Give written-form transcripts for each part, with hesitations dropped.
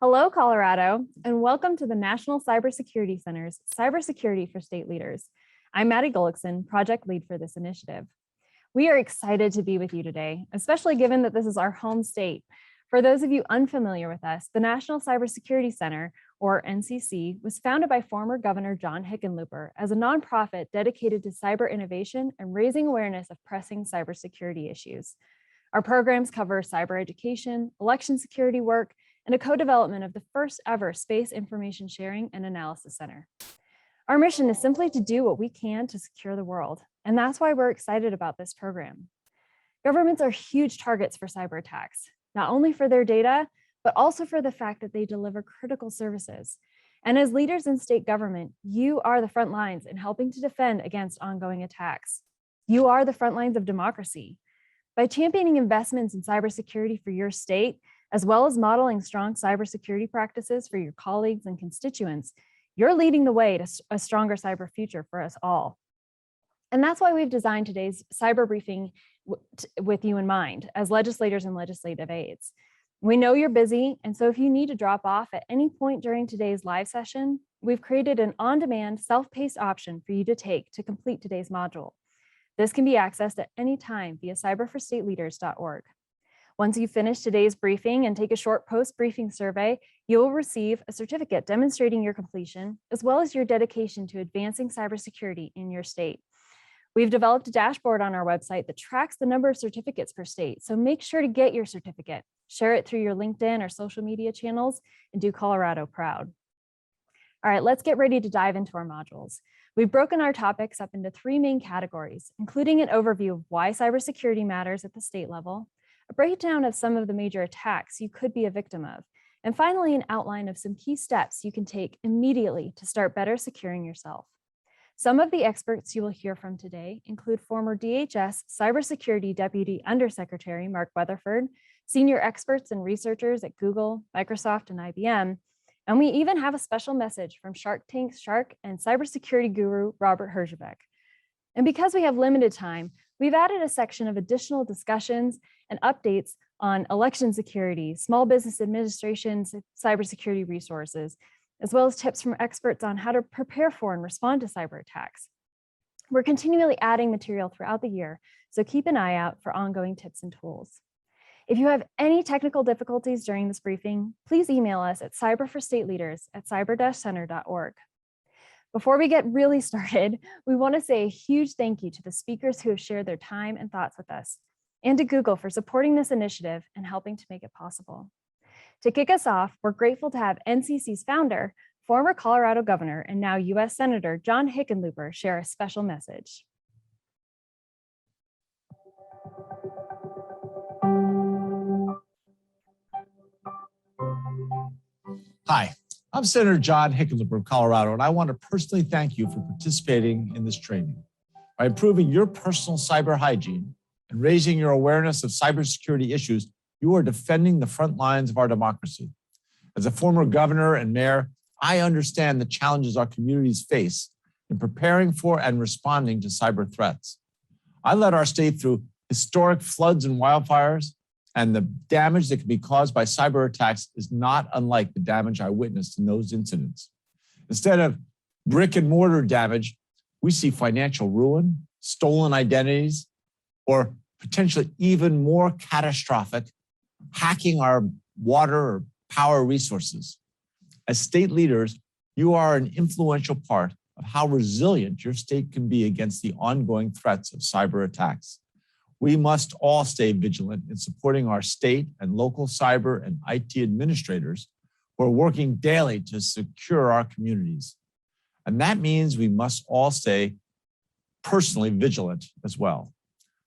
Hello, Colorado, and welcome to the National Cybersecurity Center's Cybersecurity for State Leaders. I'm Maddie Gullickson, project lead for this initiative. We are excited to be with you today, especially given that this is our home state. For those of you unfamiliar with us, the National Cybersecurity Center, or NCC, was founded by former Governor John HICKENLOOPER as a nonprofit dedicated to cyber innovation and raising awareness of pressing cybersecurity issues. Our programs cover cyber education, election security work, and a co-development of the first ever Space Information Sharing and Analysis Center. Our mission is simply to do what we can to secure the world, and that's why we're excited about this program. Governments are huge targets for cyber attacks, not only for their data, but also for the fact that they deliver critical services. And as leaders in state government, you are the front lines in helping to defend against ongoing attacks. You are the front lines of democracy. By championing investments in cybersecurity for your state, as well as modeling strong cybersecurity practices for your colleagues and constituents, you're leading the way to a stronger cyber future for us all. And that's why we've designed today's cyber briefing with you in mind as legislators and legislative aides. We know you're busy, and so if you need to drop off at any point during today's live session, we've created an on-demand, self-paced option for you to take to complete today's module. This can be accessed at any time via cyberforstateleaders.org. Once you finish today's briefing and take a short post-briefing survey, you will receive a certificate demonstrating your completion, as well as your dedication to advancing cybersecurity in your state. We've developed a dashboard on our website that tracks the number of certificates per state, so make sure to get your certificate, share it through your LinkedIn or social media channels, and do Colorado proud. All right, let's get ready to dive into our modules. We've broken our topics up into three main categories, including an overview of why cybersecurity matters at the state level, a breakdown of some of the major attacks you could be a victim of, and finally, an outline of some key steps you can take immediately to start better securing yourself. Some of the experts you will hear from today include former DHS Cybersecurity Deputy Undersecretary Mark Weatherford, senior experts and researchers at Google, Microsoft, and IBM, and we even have a special message from Shark Tank's shark and cybersecurity guru, Robert HERJAVEC. And because we have limited time, we've added a section of additional discussions and updates on election security, small business administration, cybersecurity resources, as well as tips from experts on how to prepare for and respond to cyber attacks. We're continually adding material throughout the year, so keep an eye out for ongoing tips and tools. If you have any technical difficulties during this briefing, please email us at cyberforstateleaders@cyber-center.org. Before we get really started, we want to say a huge thank you to the speakers who have shared their time and thoughts with us, and to Google for supporting this initiative and helping to make it possible. To kick us off, we're grateful to have NCC's founder, former Colorado Governor, and now U.S. Senator John HICKENLOOPER share a special message. Hi, I'm Senator John HICKENLOOPER of Colorado, and I want to personally thank you for participating in this training. By improving your personal cyber hygiene and raising your awareness of cybersecurity issues, you are defending the front lines of our democracy. As a former governor and mayor, I understand the challenges our communities face in preparing for and responding to cyber threats. I led our state through historic floods and wildfires, and the damage that can be caused by cyber attacks is not unlike the damage I witnessed in those incidents. Instead of brick and mortar damage, we see financial ruin, stolen identities, or potentially even more catastrophic, hacking our water or power resources. As state leaders, you are an influential part of how resilient your state can be against the ongoing threats of cyber attacks. We must all stay vigilant in supporting our state and local cyber and IT administrators who are working daily to secure our communities. And that means we must all stay personally vigilant as well.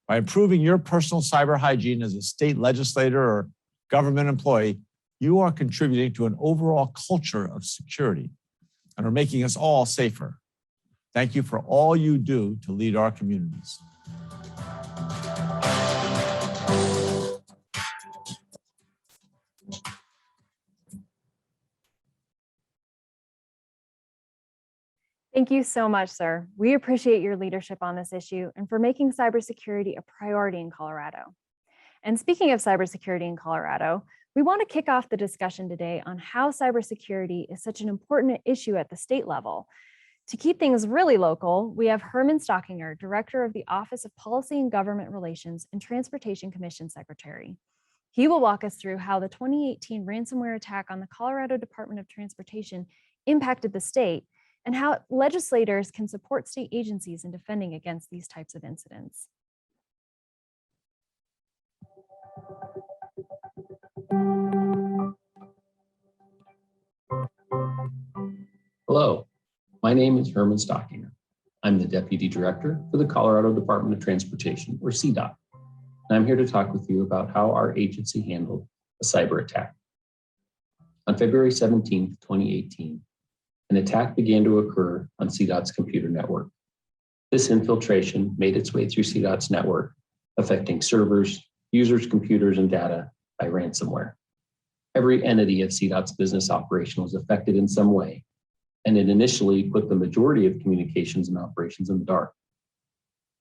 By improving your personal cyber hygiene as a state legislator or government employee, you are contributing to an overall culture of security and are making us all safer. Thank you for all you do to lead our communities. Thank you so much, sir. We appreciate your leadership on this issue and for making cybersecurity a priority in Colorado. And speaking of cybersecurity in Colorado, We want to kick off the discussion today on how cybersecurity is such an important issue at the state level. To keep things really local, we have HERMAN Stockinger, Director of the Office of Policy and Government Relations and Transportation Commission Secretary. He will walk us through how the 2018 ransomware attack on the Colorado Department of Transportation impacted the state and how legislators can support state agencies in defending against these types of incidents. Hello, my name is Herman Stockinger. I'm the Deputy Director for the Colorado Department of Transportation, or CDOT. And I'm here to talk with you about how our agency handled a cyber attack. On February 17, 2018, an attack began to occur on CDOT's computer network. This infiltration made its way through CDOT's network, affecting servers, users' computers, and data by ransomware. Every entity of CDOT's business operation was affected in some way, and it initially put the majority of communications and operations in the dark.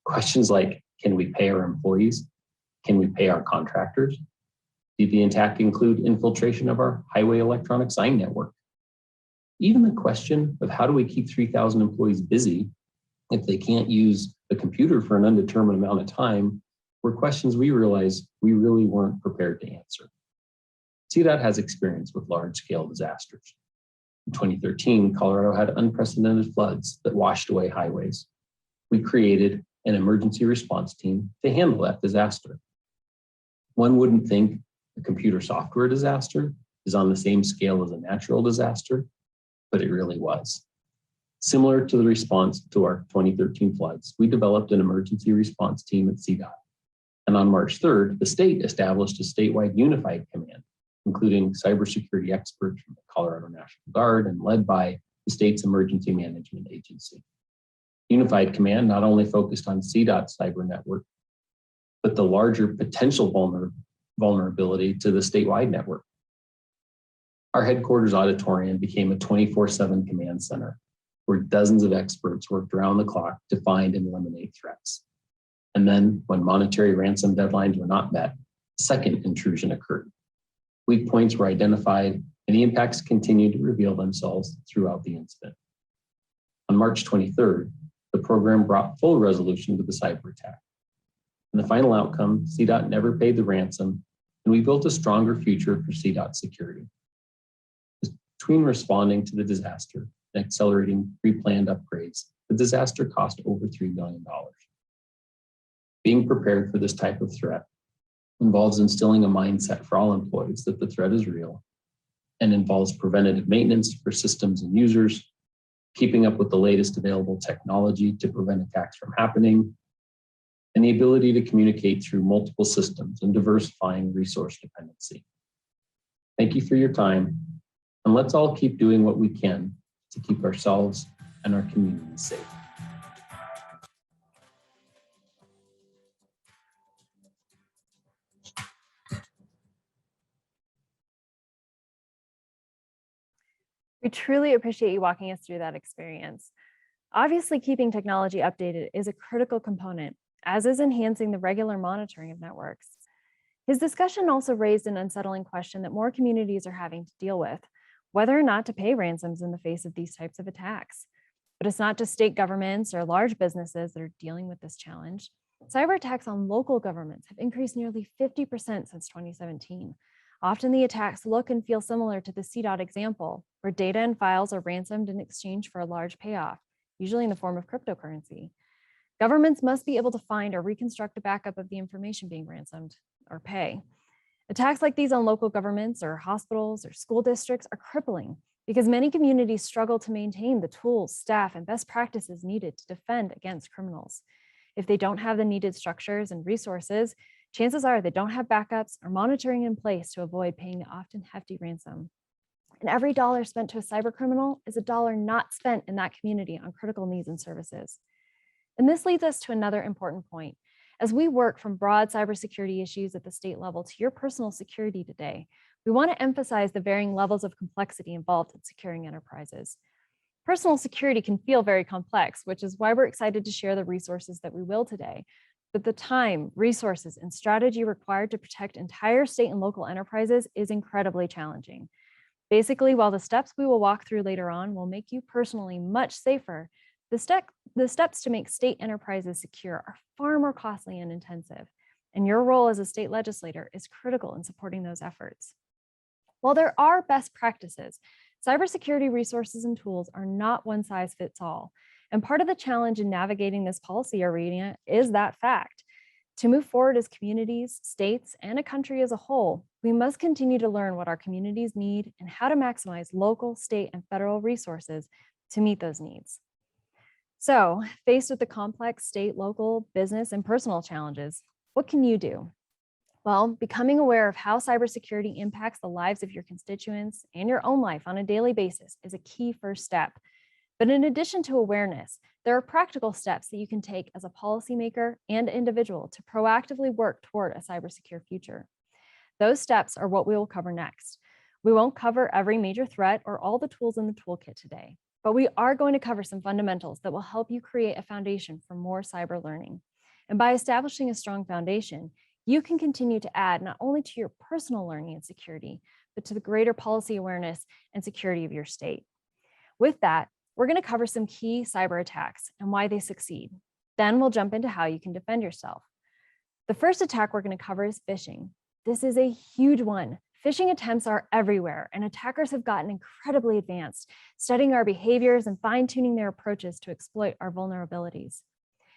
Questions like, can we pay our employees? Can we pay our contractors? Did the attack include infiltration of our highway electronic sign network? Even the question of how do we keep 3,000 employees busy if they can't use the computer for an undetermined amount of time were questions we realized we really weren't prepared to answer. CDOT has experience with large-scale disasters. In 2013, Colorado had unprecedented floods that washed away highways. We created an emergency response team to handle that disaster. One wouldn't think a computer software disaster is on the same scale as a natural disaster, but it really was. Similar to the response to our 2013 floods, we developed an emergency response team at CDOT. And on March 3rd, the state established a statewide unified command, including cybersecurity experts from the Colorado National Guard and led by the state's emergency management agency. Unified command not only focused on CDOT's cyber network, but the larger potential vulnerability to the statewide network. Our headquarters auditorium became a 24/7 command center where dozens of experts worked around the clock to find and eliminate threats. And then when monetary ransom deadlines were not met, a second intrusion occurred. Weak points were identified and the impacts continued to reveal themselves throughout the incident. On March 23rd, the program brought full resolution to the cyber attack. In the final outcome, CDOT never paid the ransom, and we built a stronger future for CDOT security. Between responding to the disaster and accelerating pre-planned upgrades, the disaster cost over $3 million. Being prepared for this type of threat involves instilling a mindset for all employees that the threat is real and involves preventative maintenance for systems and users, keeping up with the latest available technology to prevent attacks from happening, and the ability to communicate through multiple systems and diversifying resource dependency. Thank you for your time, and let's all keep doing what we can to keep ourselves and our communities safe. We truly appreciate you walking us through that experience. Obviously, keeping technology updated is a critical component, as is enhancing the regular monitoring of networks. His discussion also raised an unsettling question that more communities are having to deal with, whether or not to pay ransoms in the face of these types of attacks. But it's not just state governments or large businesses that are dealing with this challenge. Cyber attacks on local governments have increased nearly 50% since 2017. Often the attacks look and feel similar to the CDOT example, where data and files are ransomed in exchange for a large payoff, usually in the form of cryptocurrency. Governments must be able to find or reconstruct a backup of the information being ransomed or pay. Attacks like these on local governments or hospitals or school districts are crippling because many communities struggle to maintain the tools, staff, and best practices needed to defend against criminals. If they don't have the needed structures and resources, chances are they don't have backups or monitoring in place to avoid paying the often hefty ransom. And every dollar spent to a cyber criminal is a dollar not spent in that community on critical needs and services. And this leads us to another important point. As we work from broad cybersecurity issues at the state level to your personal security today, we want to emphasize the varying levels of complexity involved in securing enterprises. Personal security can feel very complex, which is why we're excited to share the resources that we will today. but the time, resources, and strategy required to protect entire state and local enterprises is incredibly challenging. Basically, while the steps we will walk through later on will make you personally much safer, the steps to make state enterprises secure are far more costly and intensive, and your role as a state legislator is critical in supporting those efforts. While there are best practices, cybersecurity resources and tools are not one size fits all, and part of the challenge in navigating this policy arena is that fact. To move forward as communities, states, and a country as a whole, we must continue to learn what our communities need and how to maximize local, state, and federal resources to meet those needs. So, faced with the complex state, local, business, and personal challenges, what can you do? Well, becoming aware of how cybersecurity impacts the lives of your constituents and your own life on a daily basis is a key first step. But in addition to awareness, there are practical steps that you can take as a policymaker and individual to proactively work toward a cybersecure future. Those steps are what we will cover next. We won't cover every major threat or all the tools in the toolkit today, but we are going to cover some fundamentals that will help you create a foundation for more cyber learning. And by establishing a strong foundation, you can continue to add not only to your personal learning and security, but to the greater policy awareness and security of your state. With that, we're going to cover some key cyber attacks and why they succeed. Then we'll jump into how you can defend yourself. The first attack we're going to cover is phishing. This is a huge one. Phishing attempts are everywhere, and attackers have gotten incredibly advanced, studying our behaviors and fine-tuning their approaches to exploit our vulnerabilities.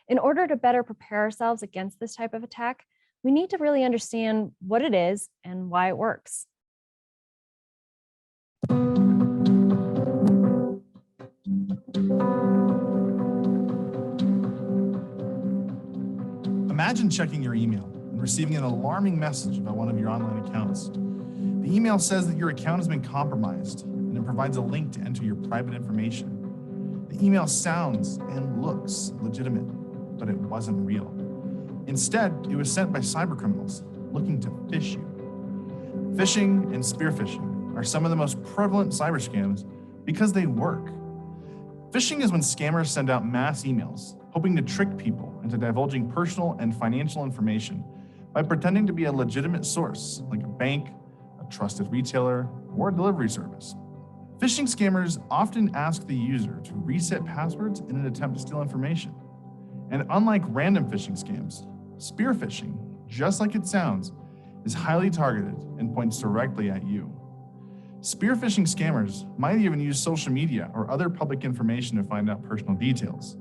In order to better prepare ourselves against this type of attack, we need to really understand what it is and why it works. Imagine checking your email and receiving an alarming message about one of your online accounts. The email says that your account has been compromised, and it provides a link to enter your private information. The email sounds and looks legitimate, but it wasn't real. Instead, it was sent by cybercriminals looking to phish you. Phishing and spear phishing are some of the most prevalent cyber scams because they work. Phishing is when scammers send out mass emails, hoping to trick people into divulging personal and financial information by pretending to be a legitimate source, like a bank, a trusted retailer, or a delivery service. Phishing scammers often ask the user to reset passwords in an attempt to steal information. And unlike random phishing scams, spear phishing, just like it sounds, is highly targeted and points directly at you. Spear phishing scammers might even use social media or other public information to find out personal details.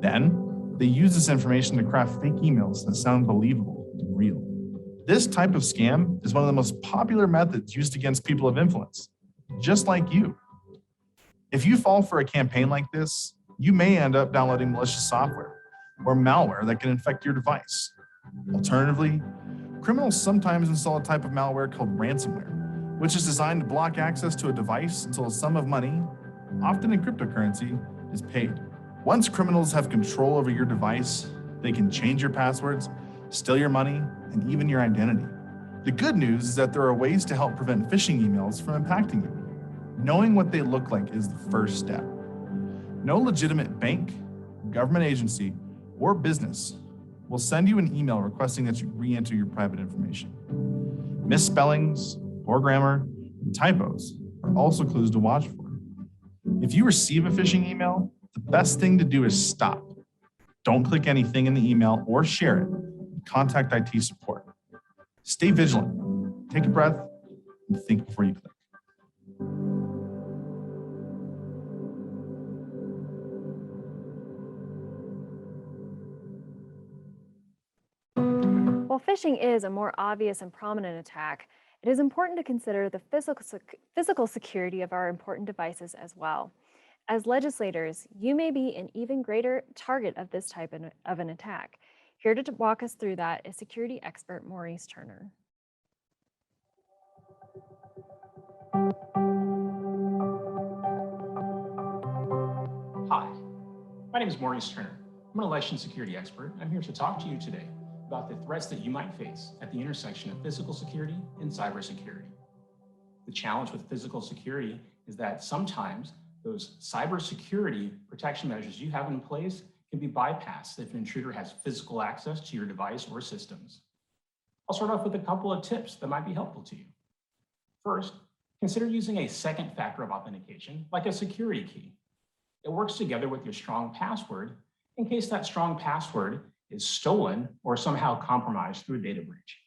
Then, they use this information to craft fake emails that sound believable and real. This type of scam is one of the most popular methods used against people of influence, just like you. If you fall for a campaign like this, you may end up downloading malicious software or malware that can infect your device. Alternatively, criminals sometimes install a type of malware called ransomware, which is designed to block access to a device until a sum of money, often in cryptocurrency, is paid. Once criminals have control over your device, they can change your passwords, steal your money, and even your identity. The good news is that there are ways to help prevent phishing emails from impacting you. Knowing what they look like is the first step. No legitimate bank, government agency, or business will send you an email requesting that you re-enter your private information. Misspellings, poor grammar, and typos are also clues to watch for. If you receive a phishing email, the best thing to do is stop. Don't click anything in the email or share it. Contact IT support. Stay vigilant. Take a breath and think before you click. While phishing is a more obvious and prominent attack, it is important to consider the physical security of our important devices as well. As legislators, you may be an even greater target of this type of an attack. Here to walk us through that is security expert Maurice Turner. Hi, my name is Maurice Turner. I'm an licensed security expert. I'm here to talk to you today about the threats that you might face at the intersection of physical security and cybersecurity. The challenge with physical security is that sometimes those cybersecurity protection measures you have in place can be bypassed if an intruder has physical access to your device or systems. I'll start off with a couple of tips that might be helpful to you. First, consider using a second factor of authentication, like a security key. It works together with your strong password in case that strong password is stolen or somehow compromised through a data breach.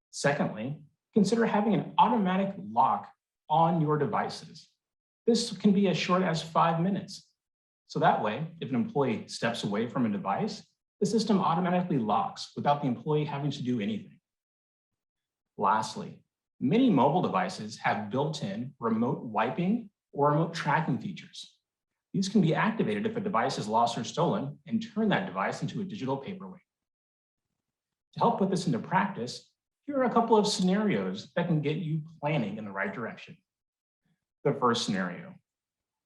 Secondly, consider having an automatic lock on your devices. This can be as short as 5 minutes. So that way, if an employee steps away from a device, the system automatically locks without the employee having to do anything. Lastly, many mobile devices have built-in remote wiping or remote tracking features. These can be activated if a device is lost or stolen and turn that device into a digital paperweight. To help put this into practice, here are a couple of scenarios that can get you planning in the right direction. The first scenario: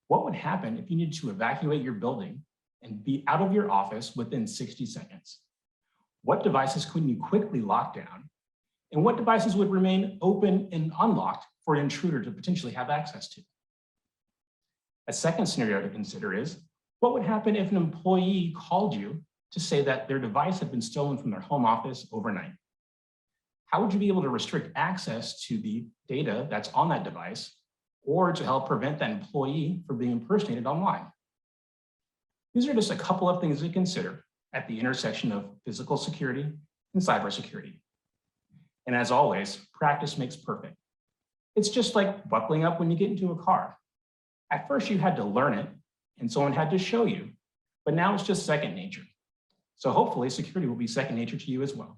what would happen if you needed to evacuate your building and be out of your office within 60 seconds? What devices could you quickly lock down? And what devices would remain open and unlocked for an intruder to potentially have access to? A second scenario to consider is, what would happen if an employee called you to say that their device had been stolen from their home office overnight? How would you be able to restrict access to the data that's on that device, or to help prevent that employee from being impersonated online? These are just a couple of things to consider at the intersection of physical security and cybersecurity. And as always, practice makes perfect. It's just like buckling up when you get into a car. At first you had to learn it and someone had to show you, but now it's just second nature. So hopefully security will be second nature to you as well.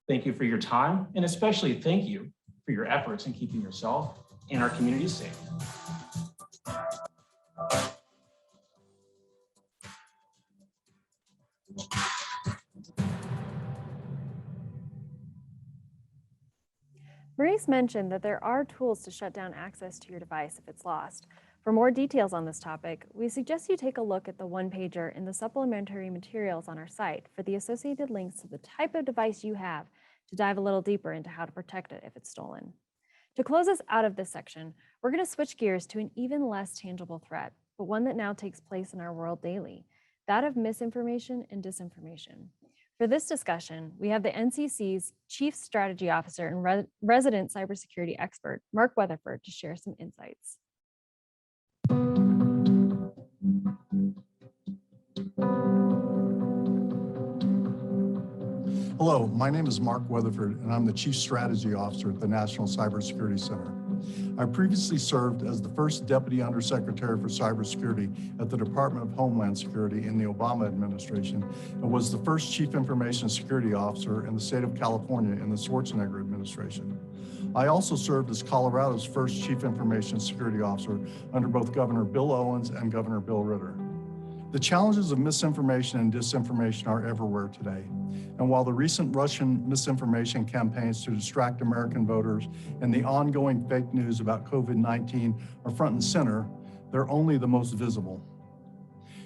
Thank you for your time, and especially thank you for your efforts in keeping yourself and our community safe. Maurice mentioned that there are tools to shut down access to your device if it's lost. For more details on this topic, we suggest you take a look at the one-pager in the supplementary materials on our site for the associated links to the type of device you have to dive a little deeper into how to protect it if it's stolen. To close us out of this section, we're going to switch gears to an even less tangible threat, but one that now takes place in our world daily, that of misinformation and disinformation. For this discussion, we have the NCC's Chief Strategy Officer and resident cybersecurity expert, Mark Weatherford, to share some insights. Hello, my name is Mark Weatherford, and I'm the Chief Strategy Officer at the National Cybersecurity Center. I previously served as the first Deputy Undersecretary for Cybersecurity at the Department of Homeland Security in the Obama administration, and was the first Chief Information Security Officer in the state of California in the Schwarzenegger administration. I also served as Colorado's first Chief Information Security Officer under both Governor Bill Owens and Governor Bill Ritter. The challenges of misinformation and disinformation are everywhere today. And while the recent Russian misinformation campaigns to distract American voters and the ongoing fake news about COVID-19 are front and center, they're only the most visible.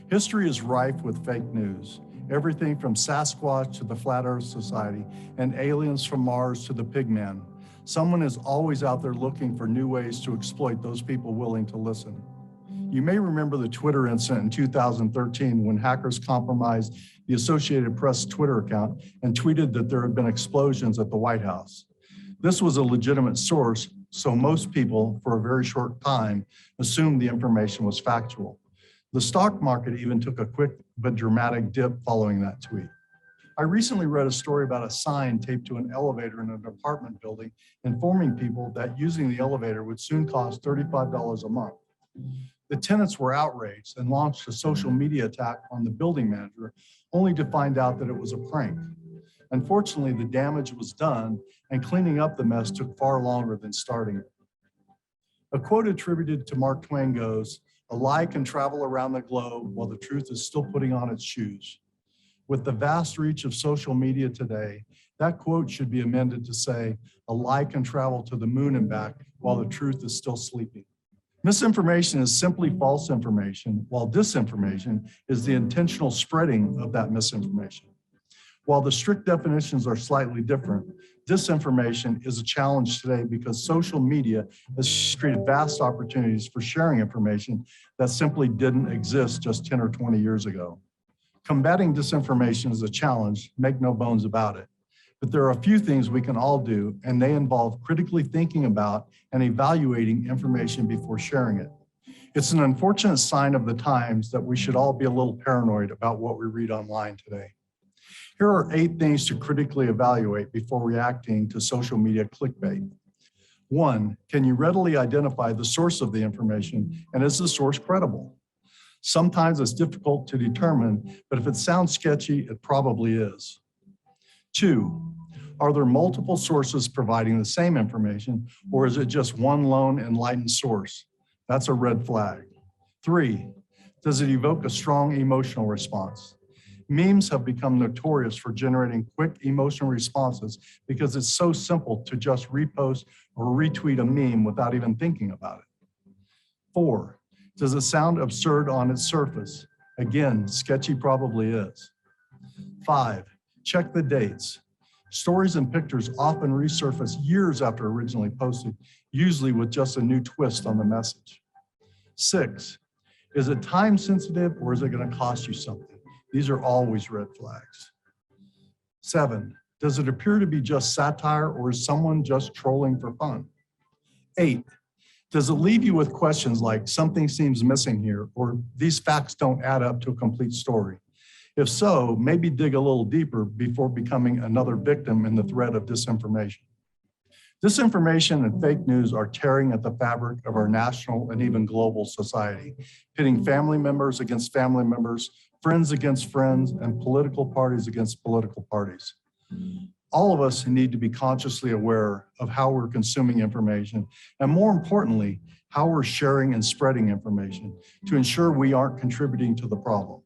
History is rife with fake news. Everything from Sasquatch to the Flat Earth Society and aliens from Mars to the Pigman. Someone is always out there looking for new ways to exploit those people willing to listen. You may remember the Twitter incident in 2013 when hackers compromised the Associated Press Twitter account and tweeted that there had been explosions at the White House. This was a legitimate source, so most people, for a very short time, assumed the information was factual. The stock market even took a quick but dramatic dip following that tweet. I recently read a story about a sign taped to an elevator in an apartment building informing people that using the elevator would soon cost $35 a month. The tenants were outraged and launched a social media attack on the building manager, only to find out that it was a prank. Unfortunately, the damage was done, and cleaning up the mess took far longer than starting it. A quote attributed to Mark Twain goes, "A lie can travel around the globe while the truth is still putting on its shoes." With the vast reach of social media today, that quote should be amended to say, "A lie can travel to the moon and back while the truth is still sleeping." Misinformation is simply false information, while disinformation is the intentional spreading of that misinformation. While the strict definitions are slightly different, disinformation is a challenge today because social media has created vast opportunities for sharing information that simply didn't exist just 10 or 20 years ago. Combating disinformation is a challenge, make no bones about it. But there are a few things we can all do, and they involve critically thinking about and evaluating information before sharing it. It's an unfortunate sign of the times that we should all be a little paranoid about what we read online today. Here are 8 things to critically evaluate before reacting to social media clickbait. 1, can you readily identify the source of the information, and is the source credible? Sometimes it's difficult to determine, but if it sounds sketchy, it probably is. 2, are there multiple sources providing the same information, or is it just one lone enlightened source? That's a red flag. 3, does it evoke a strong emotional response? Memes have become notorious for generating quick emotional responses because it's so simple to just repost or retweet a meme without even thinking about it. 4, does it sound absurd on its surface? Again, sketchy probably is. 5, check the dates. Stories and pictures often resurface years after originally posted, usually with just a new twist on the message. 6, is it time sensitive or is it going to cost you something? These are always red flags. 7, does it appear to be just satire or is someone just trolling for fun? 8, does it leave you with questions like something seems missing here or these facts don't add up to a complete story? If so, maybe dig a little deeper before becoming another victim in the thread of disinformation. Disinformation and fake news are tearing at the fabric of our national and even global society, pitting family members against family members, friends against friends, and political parties against political parties. All of us need to be consciously aware of how we're consuming information, and more importantly, how we're sharing and spreading information to ensure we aren't contributing to the problem.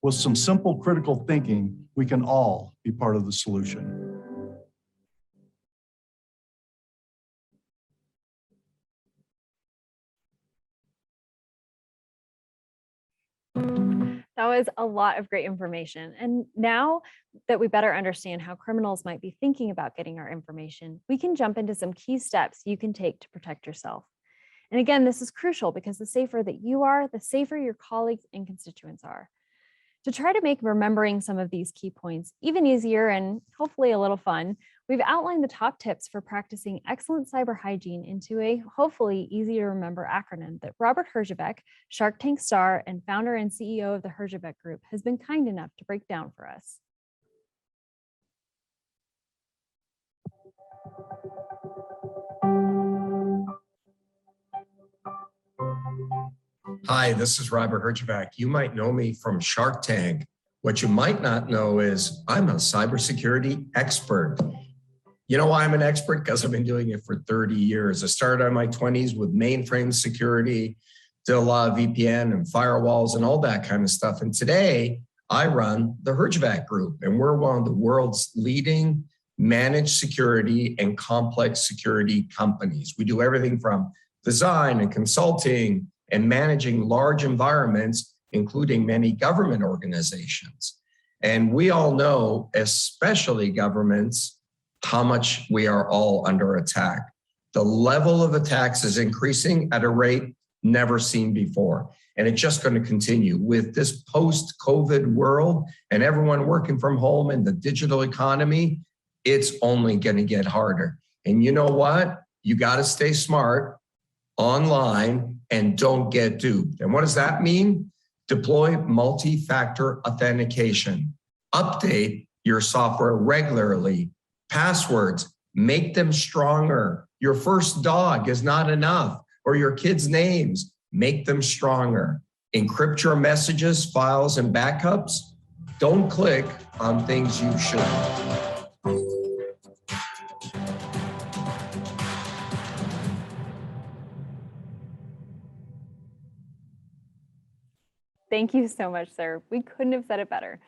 With some simple critical thinking, we can all be part of the solution. That was a lot of great information. And now that we better understand how criminals might be thinking about getting our information, we can jump into some key steps you can take to protect yourself. And again, this is crucial because the safer that you are, the safer your colleagues and constituents are. To try to make remembering some of these key points even easier and hopefully a little fun, we've outlined the top tips for practicing excellent cyber hygiene into a hopefully easy to remember acronym that Robert HERJAVEC, Shark Tank star and founder and CEO of the HERJAVEC Group, has been kind enough to break down for us. Hi, this is Robert HERJAVEC. You might know me from Shark Tank. What you might not know is I'm a cybersecurity expert. You know why I'm an expert? Because I've been doing it for 30 years. I started in my 20s with mainframe security, did a lot of VPN and firewalls and all that kind of stuff. And today I run the HERJAVEC Group, and we're one of the world's leading managed security and complex security companies. We do everything from design and consulting and managing large environments, including many government organizations. And we all know, especially governments, how much we are all under attack. The level of attacks is increasing at a rate never seen before. And it's just going to continue with this post-COVID world and everyone working from home and the digital economy. It's only going to get harder. And you know what? You got to stay smart online and don't get duped. And what does that mean? Deploy multi-factor authentication. Update your software regularly. Passwords, make them stronger. Your first dog is not enough, or your kids' names, make them stronger. Encrypt your messages, files, and backups. Don't click on things you shouldn't. Thank you so much, sir. We couldn't have said it better.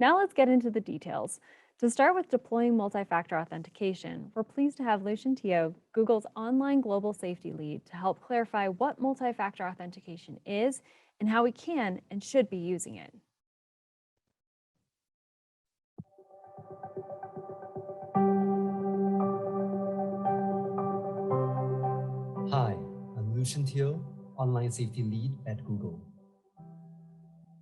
Now let's get into the details. To start with deploying multi-factor authentication, we're pleased to have Lucian Teo, Google's online global safety lead, to help clarify what multi-factor authentication is and how we can and should be using it. Hi, I'm Lucian Teo, online safety lead at Google.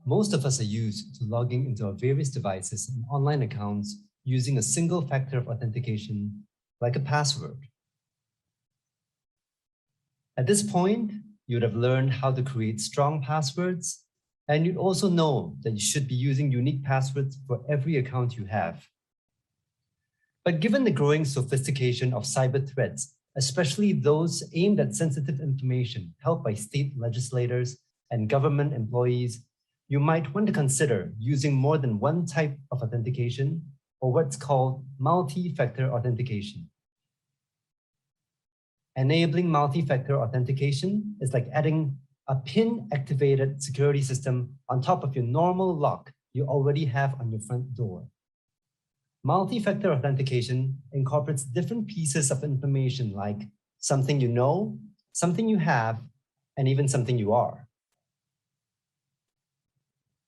Most of us are used to logging into our various devices and online accounts using a single factor of authentication, like a password. At this point, you would have learned how to create strong passwords, and you'd also know that you should be using unique passwords for every account you have. But given the growing sophistication of cyber threats, especially those aimed at sensitive information held by state legislators and government employees, you might want to consider using more than one type of authentication, or what's called multi-factor authentication. Enabling multi-factor authentication is like adding a PIN-activated security system on top of your normal lock you already have on your front door. Multi-factor authentication incorporates different pieces of information like something you know, something you have, and even something you are.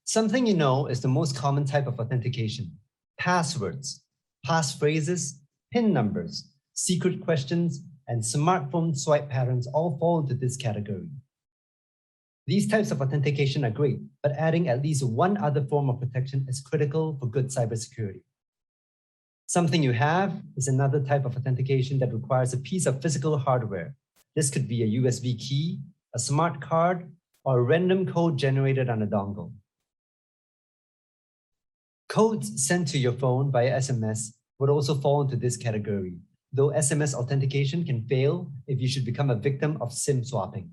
Something you know is the most common type of authentication. Passwords, passphrases, PIN numbers, secret questions, and smartphone swipe patterns all fall into this category. These types of authentication are great, but adding at least one other form of protection is critical for good cybersecurity. Something you have is another type of authentication that requires a piece of physical hardware. This could be a USB key, a smart card, or a random code generated on a dongle. Codes sent to your phone via SMS would also fall into this category, though SMS authentication can fail if you should become a victim of SIM swapping.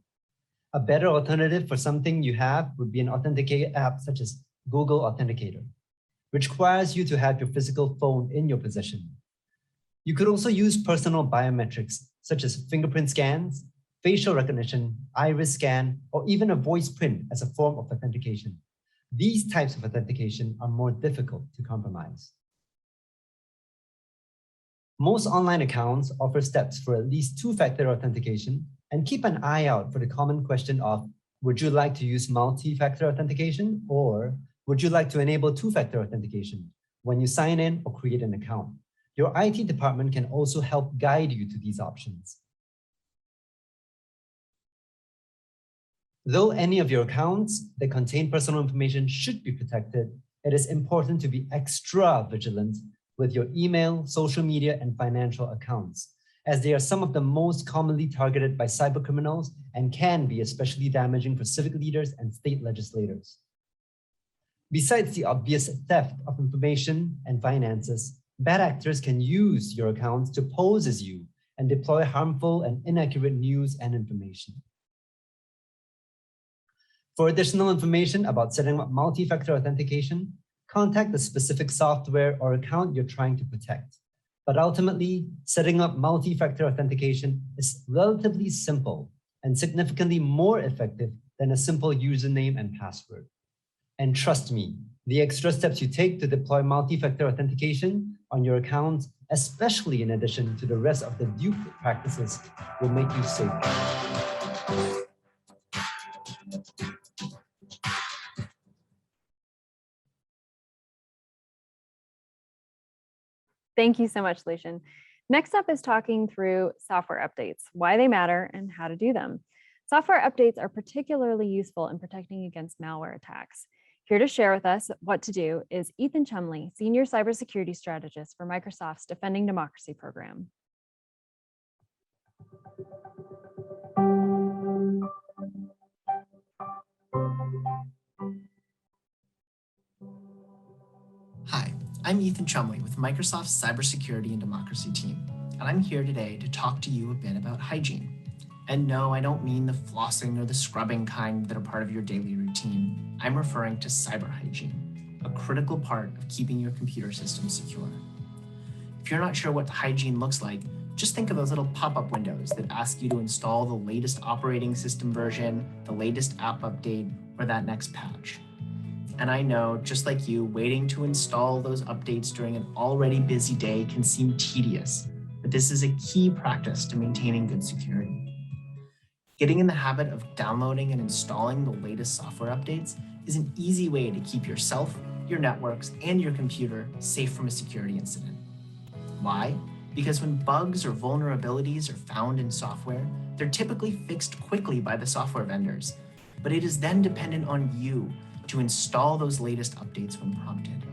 A better alternative for something you have would be an authenticator app such as Google Authenticator, which requires you to have your physical phone in your possession. You could also use personal biometrics such as fingerprint scans, facial recognition, iris scan, or even a voice print as a form of authentication. These types of authentication are more difficult to compromise. Most online accounts offer steps for at least two-factor authentication, and keep an eye out for the common question of, would you like to use multi-factor authentication, or would you like to enable two-factor authentication when you sign in or create an account? Your IT department can also help guide you to these options. Though any of your accounts that contain personal information should be protected, it is important to be extra vigilant with your email, social media, and financial accounts, as they are some of the most commonly targeted by cybercriminals and can be especially damaging for civic leaders and state legislators. Besides the obvious theft of information and finances, bad actors can use your accounts to pose as you and deploy harmful and inaccurate news and information. For additional information about setting up multi-factor authentication, contact the specific software or account you're trying to protect. But ultimately, setting up multi-factor authentication is relatively simple and significantly more effective than a simple username and password. And trust me, the extra steps you take to deploy multi-factor authentication on your accounts, especially in addition to the rest of the dupe practices, will make you safer. Thank you so much, Lucian. Next up is talking through software updates, why they matter, and how to do them. Software updates are particularly useful in protecting against malware attacks. Here to share with us what to do is Ethan Chumley, Senior Cybersecurity Strategist for Microsoft's Defending Democracy program. Hi, I'm Ethan Chumley with Microsoft's Cybersecurity and Democracy team, and I'm here today to talk to you a bit about hygiene. And no, I don't mean the flossing or the scrubbing kind that are part of your daily routine. I'm referring to cyber hygiene, a critical part of keeping your computer system secure. If you're not sure what hygiene looks like, just think of those little pop-up windows that ask you to install the latest operating system version, the latest app update, or that next patch. And I know, just like you, waiting to install those updates during an already busy day can seem tedious, but this is a key practice to maintaining good security. Getting in the habit of downloading and installing the latest software updates is an easy way to keep yourself, your networks, and your computer safe from a security incident. Why? Because when bugs or vulnerabilities are found in software, they're typically fixed quickly by the software vendors, but it is then dependent on you to install those latest updates when prompted.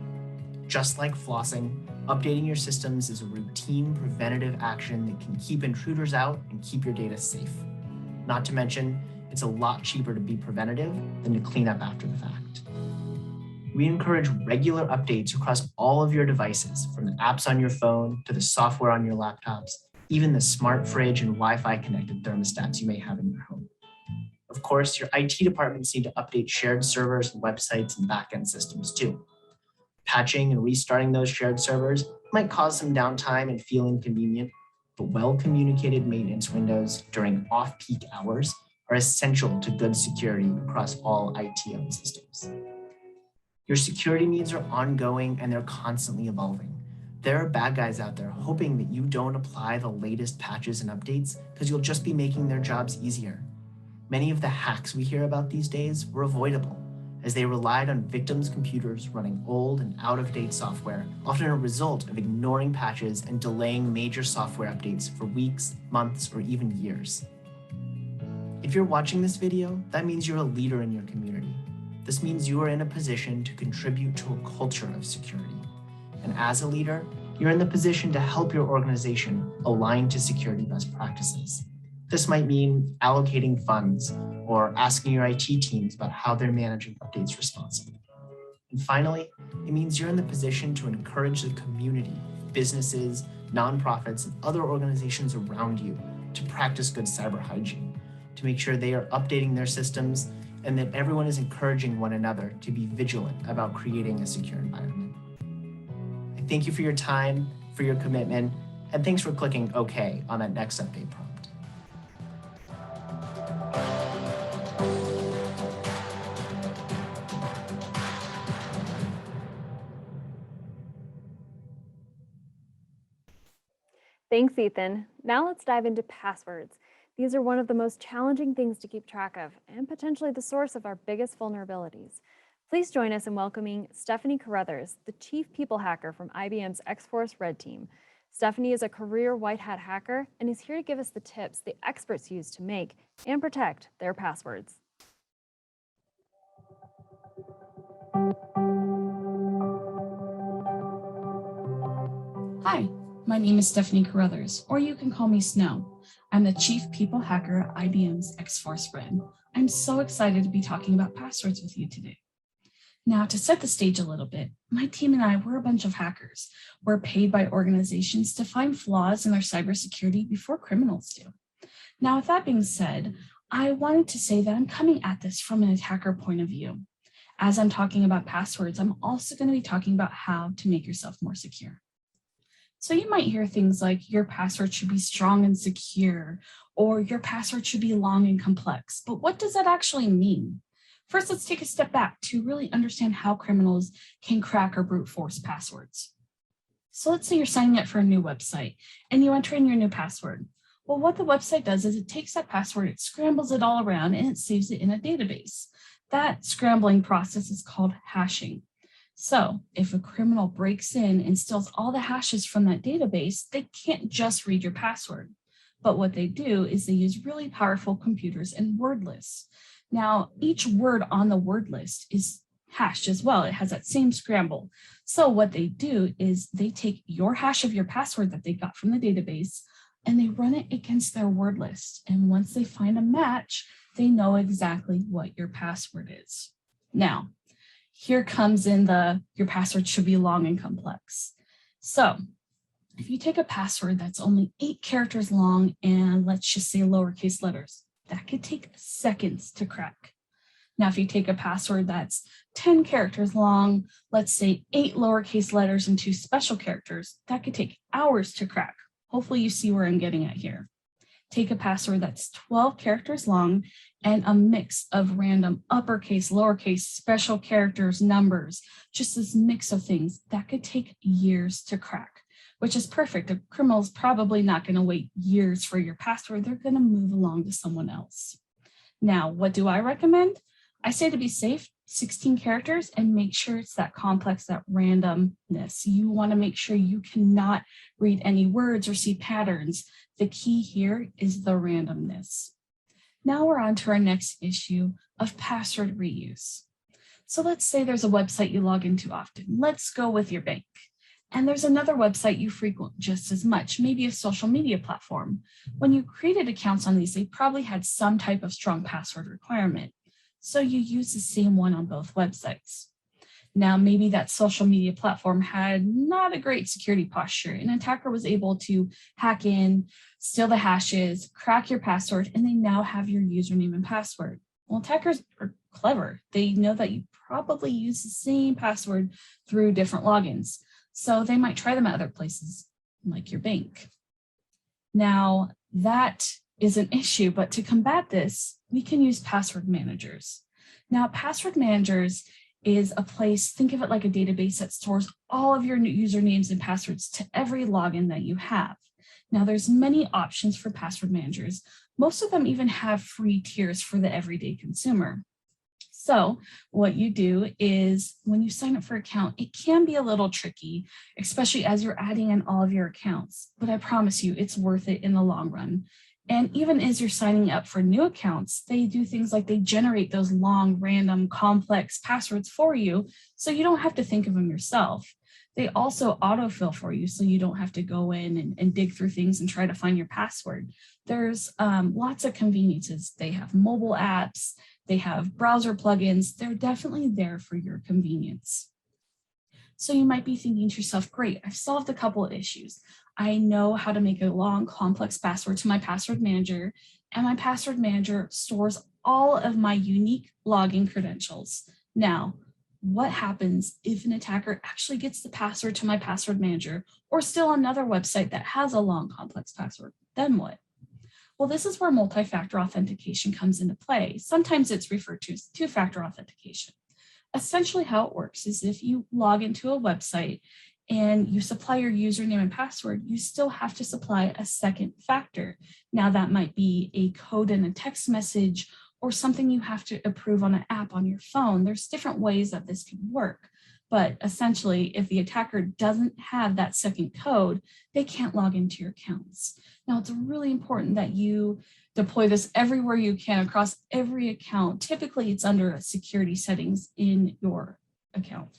Just like flossing, updating your systems is a routine preventative action that can keep intruders out and keep your data safe. Not to mention, it's a lot cheaper to be preventative than to clean up after the fact. We encourage regular updates across all of your devices, from the apps on your phone to the software on your laptops, even the smart fridge and Wi-Fi connected thermostats you may have in your home. Of course, your IT departments need to update shared servers and websites and backend systems too. Patching and restarting those shared servers might cause some downtime and feel inconvenient, but well-communicated maintenance windows during off-peak hours are essential to good security across all IT-owned systems. Your security needs are ongoing and they're constantly evolving. There are bad guys out there hoping that you don't apply the latest patches and updates because you'll just be making their jobs easier. Many of the hacks we hear about these days were avoidable, as they relied on victims' computers running old and out-of-date software, often a result of ignoring patches and delaying major software updates for weeks, months, or even years. If you're watching this video, that means you're a leader in your community. This means you are in a position to contribute to a culture of security. And as a leader, you're in the position to help your organization align to security best practices. This might mean allocating funds or asking your IT teams about how they're managing updates responsibly. And finally, it means you're in the position to encourage the community, businesses, nonprofits, and other organizations around you to practice good cyber hygiene, to make sure they are updating their systems and that everyone is encouraging one another to be vigilant about creating a secure environment. I thank you for your time, for your commitment, and thanks for clicking OK on that next update prompt. Thanks, Ethan. Now let's dive into passwords. These are one of the most challenging things to keep track of and potentially the source of our biggest vulnerabilities. Please join us in welcoming Stephanie Carruthers, the Chief People Hacker from IBM's X-Force Red Team. Stephanie is a career white hat hacker and is here to give us the tips the experts use to make and protect their passwords. Hi, my name is Stephanie Carruthers, or you can call me Snow. I'm the Chief People Hacker at IBM's X-Force Red. I'm so excited to be talking about passwords with you today. Now, to set the stage a little bit, my team and I, we're a bunch of hackers. We're paid by organizations to find flaws in their cybersecurity before criminals do. Now, with that being said, I wanted to say that I'm coming at this from an attacker point of view. As I'm talking about passwords, I'm also going to be talking about how to make yourself more secure. So you might hear things like your password should be strong and secure, or your password should be long and complex. But what does that actually mean? First, let's take a step back to really understand how criminals can crack or brute force passwords. So let's say you're signing up for a new website and you enter in your new password. Well, what the website does is it takes that password, it scrambles it all around, and it saves it in a database. That scrambling process is called hashing. So if a criminal breaks in and steals all the hashes from that database, they can't just read your password. But what they do is they use really powerful computers and word lists. Now, each word on the word list is hashed as well. It has that same scramble. So what they do is they take your hash of your password that they got from the database and they run it against their word list. And once they find a match, they know exactly what your password is. Now, here comes in your password should be long and complex. So if you take a password that's only 8 characters long and let's just say lowercase letters, that could take seconds to crack. Now, if you take a password that's 10 characters long, let's say 8 lowercase letters and 2 special characters, that could take hours to crack. Hopefully you see where I'm getting at here. Take a password that's 12 characters long and a mix of random uppercase, lowercase, special characters, numbers, just this mix of things that could take years to crack, which is perfect. A criminal's probably not going to wait years for your password. They're going to move along to someone else. Now, what do I recommend? I say to be safe, 16 characters, and make sure it's that complex, that randomness. You want to make sure you cannot read any words or see patterns. The key here is the randomness. Now we're on to our next issue of password reuse. So let's say there's a website you log into often. Let's go with your bank. And there's another website you frequent just as much, maybe a social media platform. When you created accounts on these, they probably had some type of strong password requirement. So you use the same one on both websites. Now, maybe that social media platform had not a great security posture. An attacker was able to hack in, steal the hashes, crack your password, and they now have your username and password. Well, attackers are clever. They know that you probably use the same password through different logins. So they might try them at other places, like your bank. Now, that is an issue, but to combat this, we can use password managers. Now, password managers is a place, think of it like a database that stores all of your usernames and passwords to every login that you have. Now, there's many options for password managers. Most of them even have free tiers for the everyday consumer. So what you do is when you sign up for an account, it can be a little tricky, especially as you're adding in all of your accounts, but I promise you it's worth it in the long run. And even as you're signing up for new accounts, they do things like they generate those long, random, complex passwords for you, so you don't have to think of them yourself. They also autofill for you, so you don't have to go in and dig through things and try to find your password. There's lots of conveniences. They have mobile apps, they have browser plugins. They're definitely there for your convenience. So you might be thinking to yourself, great, I've solved a couple of issues. I know how to make a long, complex password to my password manager, and my password manager stores all of my unique login credentials. Now, what happens if an attacker actually gets the password to my password manager or still another website that has a long, complex password? Then what? Well, this is where multi-factor authentication comes into play. Sometimes it's referred to as two-factor authentication. Essentially how it works is if you log into a website and you supply your username and password, you still have to supply a second factor. Now that might be a code in a text message or something you have to approve on an app on your phone. There's different ways that this can work. But essentially, if the attacker doesn't have that second code, they can't log into your accounts. Now, it's really important that you deploy this everywhere you can across every account. Typically, it's under security settings in your account.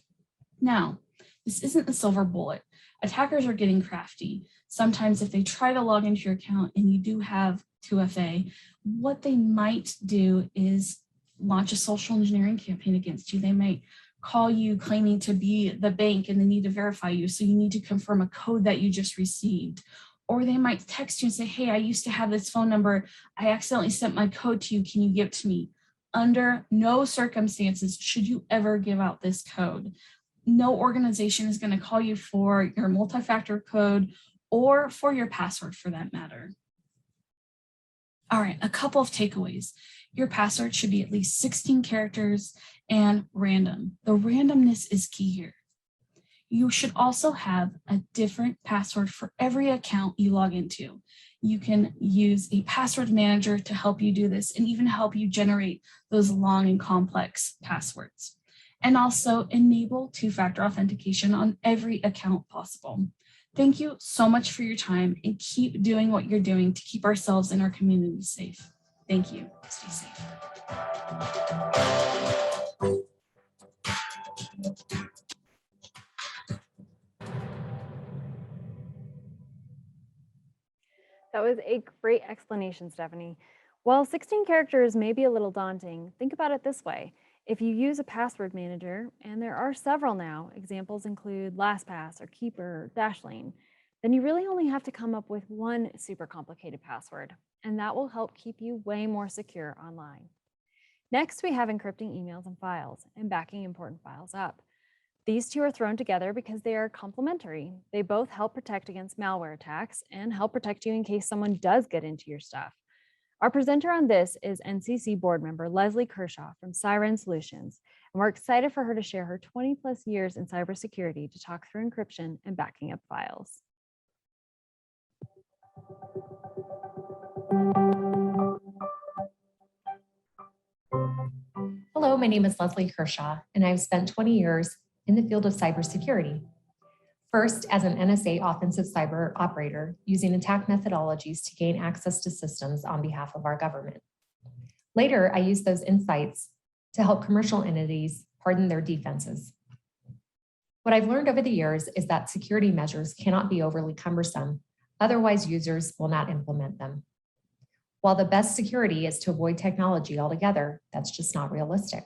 Now, this isn't the silver bullet. Attackers are getting crafty. Sometimes if they try to log into your account and you do have 2FA, what they might do is launch a social engineering campaign against you. They might call you claiming to be the bank and they need to verify you. So you need to confirm a code that you just received. Or they might text you and say, hey, I used to have this phone number. I accidentally sent my code to you. Can you give it to me? Under no circumstances should you ever give out this code. No organization is going to call you for your multi-factor code or for your password for that matter. All right, a couple of takeaways. Your password should be at least 16 characters and random. The randomness is key here. You should also have a different password for every account you log into. You can use a password manager to help you do this and even help you generate those long and complex passwords. And also enable two-factor authentication on every account possible. Thank you so much for your time and keep doing what you're doing to keep ourselves and our community safe. Thank you. Stay safe. That was a great explanation, Stephanie. While 16 characters may be a little daunting, think about it this way. If you use a password manager, and there are several now, examples include LastPass or Keeper or Dashlane, then you really only have to come up with one super complicated password, and that will help keep you way more secure online. Next, we have encrypting emails and files and backing important files up. These two are thrown together because they are complementary. They both help protect against malware attacks and help protect you in case someone does get into your stuff. Our presenter on this is NCC board member Leslie Kershaw from Siren Solutions, and we're excited for her to share her 20+ years in cybersecurity to talk through encryption and backing up files. Hello, my name is Leslie Kershaw, and I've spent 20 years in the field of cybersecurity. First, as an NSA offensive cyber operator, using attack methodologies to gain access to systems on behalf of our government. Later, I used those insights to help commercial entities harden their defenses. What I've learned over the years is that security measures cannot be overly cumbersome, otherwise users will not implement them. While the best security is to avoid technology altogether, that's just not realistic.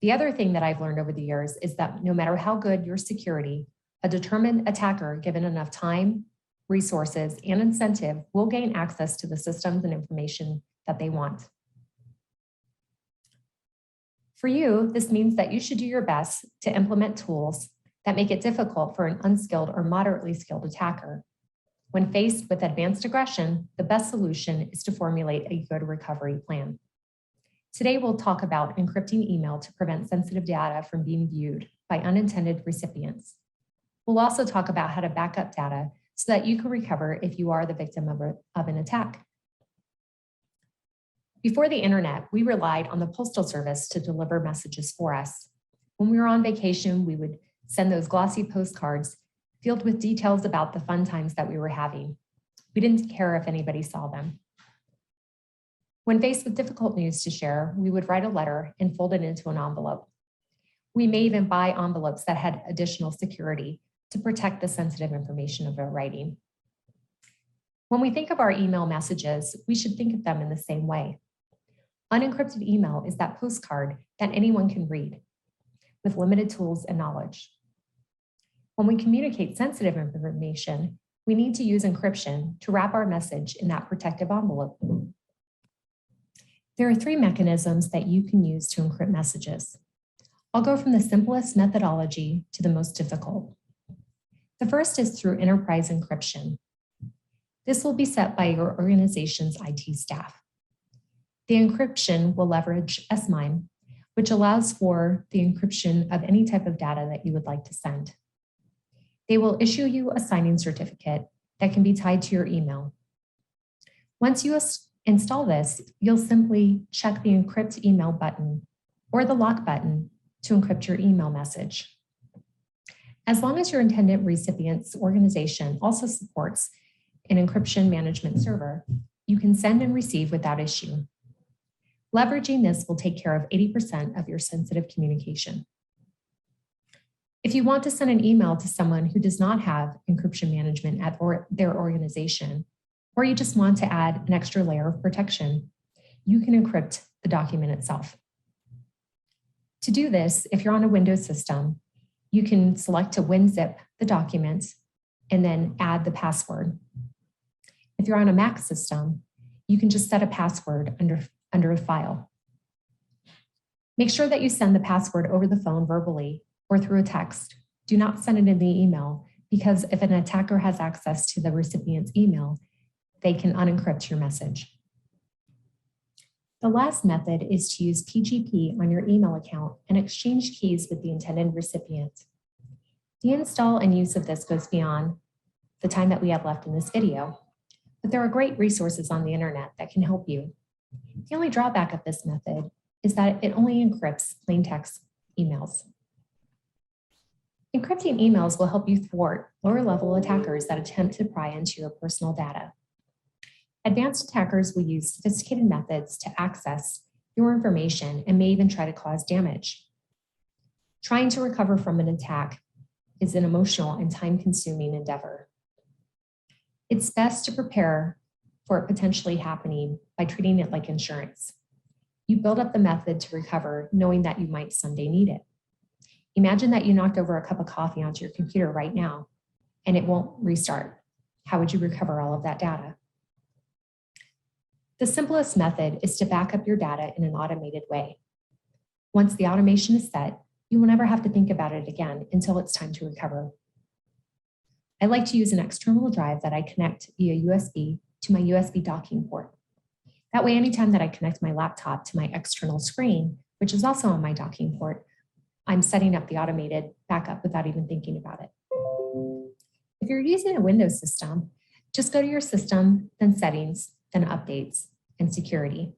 The other thing that I've learned over the years is that no matter how good your security, a determined attacker given enough time, resources, and incentive will gain access to the systems and information that they want. For you, this means that you should do your best to implement tools that make it difficult for an unskilled or moderately skilled attacker. When faced with advanced aggression, the best solution is to formulate a good recovery plan. Today, we'll talk about encrypting email to prevent sensitive data from being viewed by unintended recipients. We'll also talk about how to back up data so that you can recover if you are the victim of an attack. Before the internet, we relied on the Postal Service to deliver messages for us. When we were on vacation, we would send those glossy postcards filled with details about the fun times that we were having. We didn't care if anybody saw them. When faced with difficult news to share, we would write a letter and fold it into an envelope. We may even buy envelopes that had additional security to protect the sensitive information of our writing. When we think of our email messages, we should think of them in the same way. Unencrypted email is that postcard that anyone can read with limited tools and knowledge. When we communicate sensitive information, we need to use encryption to wrap our message in that protective envelope. There are 3 mechanisms that you can use to encrypt messages. I'll go from the simplest methodology to the most difficult. The first is through enterprise encryption. This will be set by your organization's IT staff. The encryption will leverage S-MIME, which allows for the encryption of any type of data that you would like to send. They will issue you a signing certificate that can be tied to your email. Once you install this, you'll simply check the encrypt email button or the lock button to encrypt your email message. As long as your intended recipient's organization also supports an encryption management server, you can send and receive without issue. Leveraging this will take care of 80% of your sensitive communication. If you want to send an email to someone who does not have encryption management at their organization, or you just want to add an extra layer of protection, you can encrypt the document itself. To do this, if you're on a Windows system, you can select to WinZip the document and then add the password. If you're on a Mac system, you can just set a password under a file. Make sure that you send the password over the phone verbally or through a text. Do not send it in the email, because if an attacker has access to the recipient's email, they can unencrypt your message. The last method is to use PGP on your email account and exchange keys with the intended recipient. The install and use of this goes beyond the time that we have left in this video, but there are great resources on the internet that can help you. The only drawback of this method is that it only encrypts plain text emails. Encrypting emails will help you thwart lower-level attackers that attempt to pry into your personal data. Advanced attackers will use sophisticated methods to access your information and may even try to cause damage. Trying to recover from an attack is an emotional and time-consuming endeavor. It's best to prepare for it potentially happening by treating it like insurance. You build up the method to recover, knowing that you might someday need it. Imagine that you knocked over a cup of coffee onto your computer right now and it won't restart. How would you recover all of that data? The simplest method is to back up your data in an automated way. Once the automation is set, you will never have to think about it again until it's time to recover. I like to use an external drive that I connect via USB to my USB docking port. That way, anytime that I connect my laptop to my external screen, which is also on my docking port, I'm setting up the automated backup without even thinking about it. If you're using a Windows system, just go to your system, then settings, then updates, and security.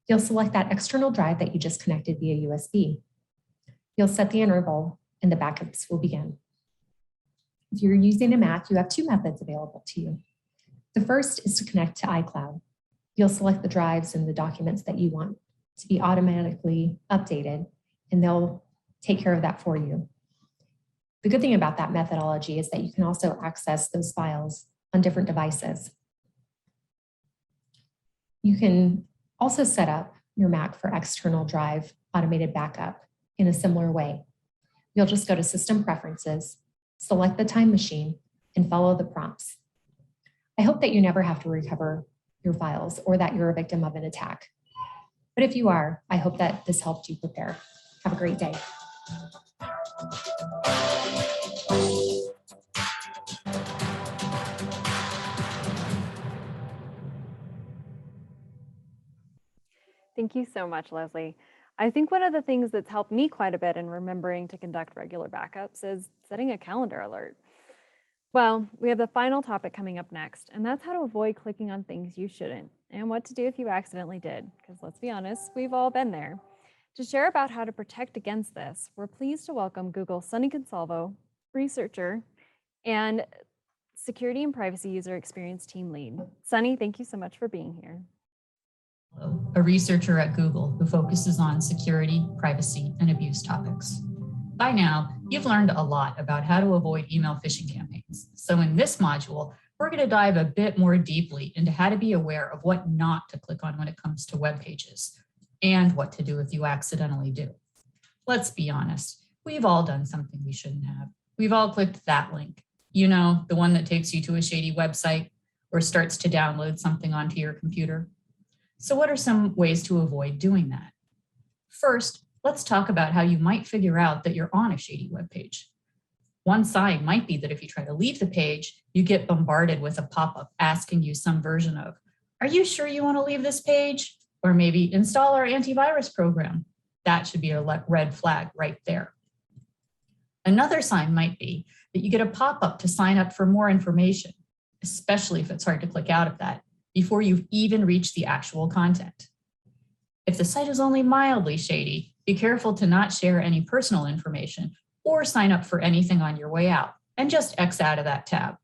You'll select that external drive that you just connected via USB. You'll set the interval and the backups will begin. If you're using a Mac, you have 2 methods available to you. The first is to connect to iCloud. You'll select the drives and the documents that you want to be automatically updated, and they'll take care of that for you. The good thing about that methodology is that you can also access those files on different devices. You can also set up your Mac for external drive automated backup in a similar way. You'll just go to System Preferences, select the Time Machine, and follow the prompts. I hope that you never have to recover your files or that you're a victim of an attack. But if you are, I hope that this helped you prepare. Have a great day. Thank you so much, Leslie. I think one of the things that's helped me quite a bit in remembering to conduct regular backups is setting a calendar alert. Well, we have the final topic coming up next, and that's how to avoid clicking on things you shouldn't, and what to do if you accidentally did, because let's be honest, we've all been there. To share about how to protect against this, we're pleased to welcome Google's Sunny CONSOLVO, researcher, and security and privacy user experience team lead. Sunny, thank you so much for being here. A researcher at Google who focuses on security, privacy, and abuse topics. By now, you've learned a lot about how to avoid email phishing campaigns. So in this module, we're going to dive a bit more deeply into how to be aware of what not to click on when it comes to web pages, and what to do if you accidentally do. Let's be honest, we've all done something we shouldn't have. We've all clicked that link. You know, the one that takes you to a shady website or starts to download something onto your computer. So what are some ways to avoid doing that? First, let's talk about how you might figure out that you're on a shady web page. One sign might be that if you try to leave the page, you get bombarded with a pop-up asking you some version of, "Are you sure you want to leave this page?" Or maybe "Install our antivirus program." That should be a red flag right there. Another sign might be that you get a pop-up to sign up for more information, especially if it's hard to click out of that, before you've even reached the actual content. If the site is only mildly shady, be careful to not share any personal information or sign up for anything on your way out, and just X out of that tab.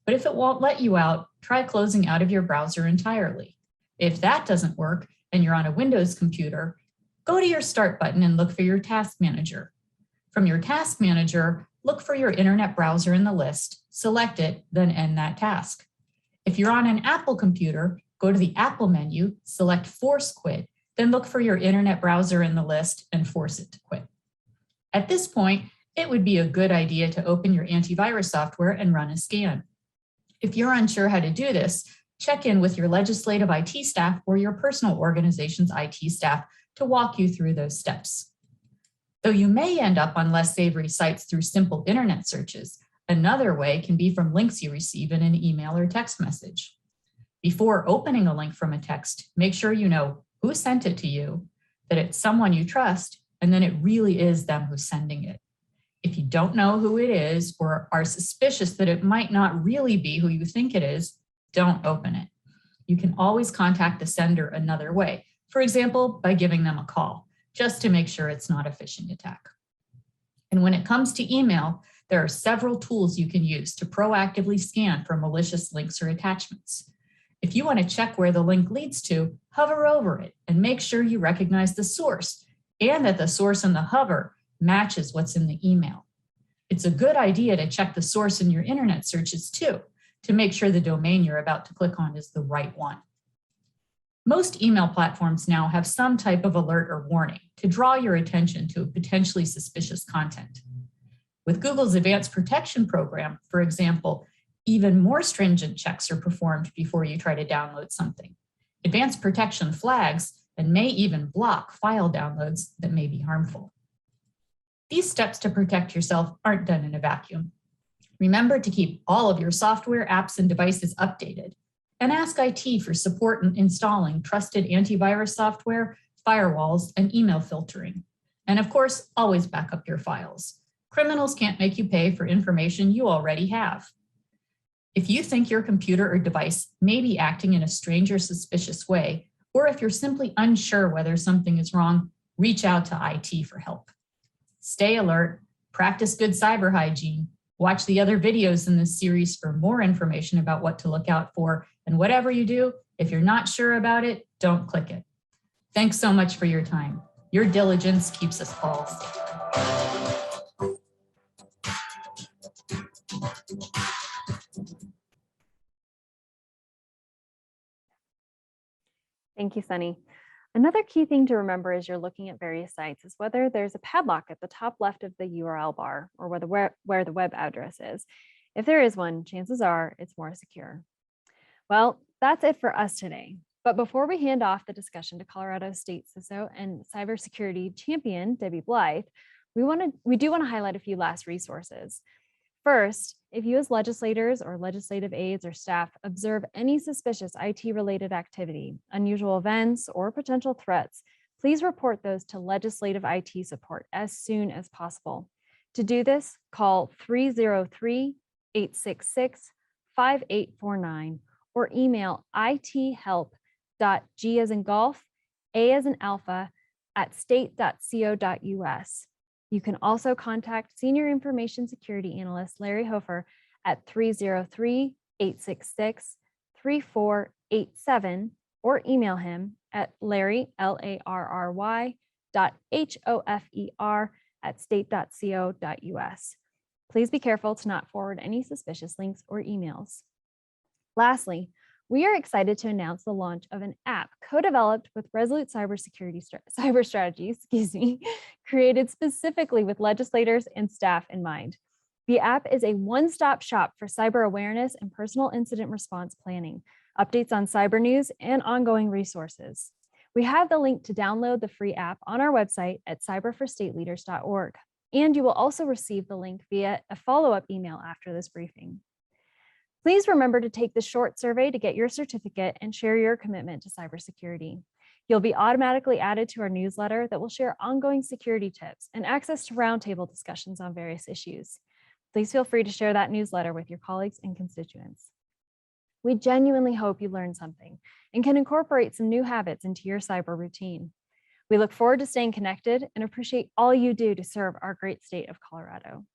But if it won't let you out, try closing out of your browser entirely. If that doesn't work and you're on a Windows computer, go to your Start button and look for your Task Manager. From your Task Manager, look for your internet browser in the list, select it, then end that task. If you're on an Apple computer, go to the Apple menu, select Force Quit, then look for your internet browser in the list and force it to quit. At this point, it would be a good idea to open your antivirus software and run a scan. If you're unsure how to do this, check in with your legislative IT staff or your personal organization's IT staff to walk you through those steps. Though you may end up on less savory sites through simple internet searches, another way can be from links you receive in an email or text message. Before opening a link from a text, make sure you know who sent it to you, that it's someone you trust, and then it really is them who's sending it. If you don't know who it is or are suspicious that it might not really be who you think it is, don't open it. You can always contact the sender another way, for example, by giving them a call, just to make sure it's not a phishing attack. And when it comes to email, there are several tools you can use to proactively scan for malicious links or attachments. If you want to check where the link leads to, hover over it and make sure you recognize the source and that the source in the hover matches what's in the email. It's a good idea to check the source in your internet searches too, to make sure the domain you're about to click on is the right one. Most email platforms now have some type of alert or warning to draw your attention to potentially suspicious content. With Google's Advanced Protection Program, for example, even more stringent checks are performed before you try to download something. Advanced Protection flags and may even block file downloads that may be harmful. These steps to protect yourself aren't done in a vacuum. Remember to keep all of your software, apps, and devices updated, and ask IT for support in installing trusted antivirus software, firewalls, and email filtering. And of course, always back up your files. Criminals can't make you pay for information you already have. If you think your computer or device may be acting in a strange or suspicious way, or if you're simply unsure whether something is wrong, reach out to IT for help. Stay alert, practice good cyber hygiene, watch the other videos in this series for more information about what to look out for, and whatever you do, if you're not sure about it, don't click it. Thanks so much for your time. Your diligence keeps us all safer. Thank you, Sunny. Another key thing to remember as you're looking at various sites is whether there's a padlock at the top left of the URL bar or where the web address is. If there is one, chances are it's more secure. Well, that's it for us today. But before we hand off the discussion to Colorado State CISO and cybersecurity champion, Debbie Blythe, we do want to highlight a few last resources. First, if you as legislators or legislative aides or staff observe any suspicious IT-related activity, unusual events, or potential threats, please report those to legislative IT support as soon as possible. To do this, call 303-866-5849 or email ithelp.g as in golf, a as in alpha, @state.co.us. You can also contact Senior Information Security Analyst Larry Hofer at 303-866-3487 or email him at Larry, LARRY, .HOFER@state.co.us. Please be careful to not forward any suspicious links or emails. Lastly, we are excited to announce the launch of an app co-developed with Resolute Cyber Strategy, created specifically with legislators and staff in mind. The app is a one-stop shop for cyber awareness and personal incident response planning, updates on cyber news, and ongoing resources. We have the link to download the free app on our website at cyberforstateleaders.org, and you will also receive the link via a follow-up email after this briefing. Please remember to take the short survey to get your certificate and share your commitment to cybersecurity. You'll be automatically added to our newsletter that will share ongoing security tips and access to roundtable discussions on various issues. Please feel free to share that newsletter with your colleagues and constituents. We genuinely hope you learned something and can incorporate some new habits into your cyber routine. We look forward to staying connected and appreciate all you do to serve our great state of Colorado.